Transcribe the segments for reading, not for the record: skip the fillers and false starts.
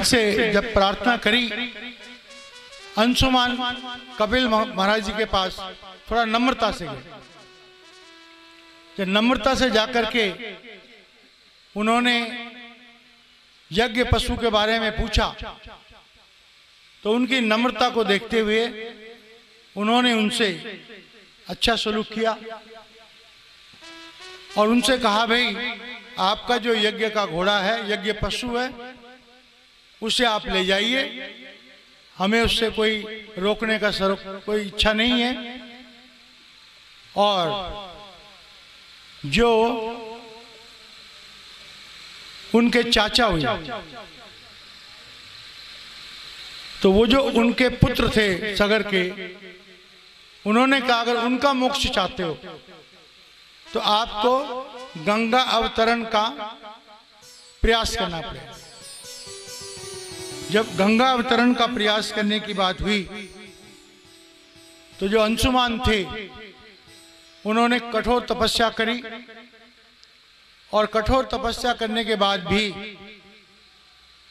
से जब प्रार्थना करी, अंशुमान कपिल महाराज जी के पास थोड़ा नम्रता से गए। जब नम्रता से जाकर के उन्होंने यज्ञ पशु के बारे में पूछा, तो उनकी नम्रता को देखते हुए उन्होंने उनसे अच्छा सलूक किया और उनसे कहा, भाई आपका जो यज्ञ का घोड़ा है, यज्ञ पशु है, उसे आप ले जाइए, हमें उससे कोई रोकने का कोई इच्छा नहीं है। और जो उनके चाचा हुए, तो वो जो उनके पुत्र थे सगर के, उन्होंने कहा अगर उनका मोक्ष चाहते हो तो आपको गंगा अवतरण का प्रयास करना पड़ेगा। जब गंगा अवतरण का प्रयास करने की बात हुई तो जो अंशुमान थे उन्होंने कठोर तपस्या करी और कठोर तपस्या करने के बाद भी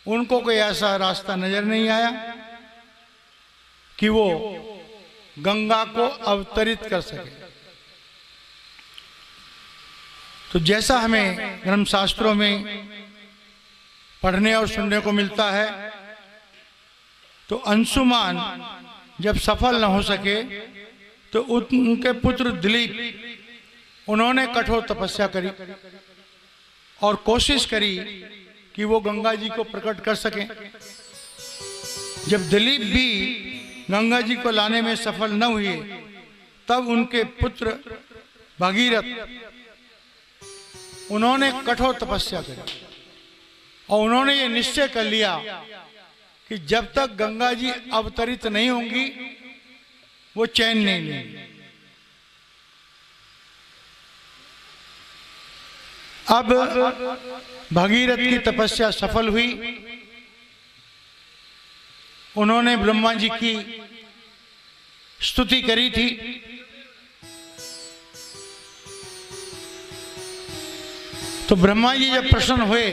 उनको कोई ऐसा रास्ता नजर नहीं आया कि वो गंगा को अवतरित कर सके। तो जैसा हमें धर्मशास्त्रों में पढ़ने और सुनने को मिलता है, तो अंशुमान जब सफल न हो सके तो उनके पुत्र दिलीप उन्होंने कठोर तपस्या करी और कोशिश करी कि वो गंगा जी को प्रकट कर सकें। जब दिलीप भी गंगा जी को लाने में सफल न हुए, तब उनके पुत्र भगीरथ उन्होंने कठोर तपस्या करी और उन्होंने ये निश्चय कर लिया कि जब तक गंगा जी अवतरित नहीं होंगी वो चैन नहीं लेंगे। अब भगीरथ की तपस्या सफल हुई। उन्होंने ब्रह्मा जी की स्तुति करी थी। तो ब्रह्मा जी जब प्रसन्न हुए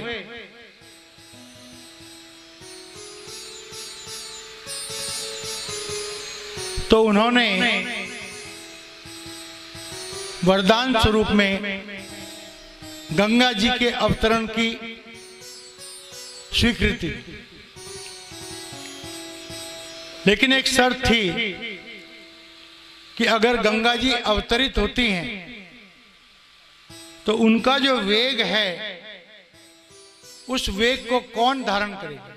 तो उन्होंने वरदान स्वरूप में गंगा जी के अवतरण की स्वीकृति, लेकिन एक शर्त थी कि अगर गंगा जी अवतरित होती हैं तो उनका जो वेग है उस वेग को कौन धारण करेगा।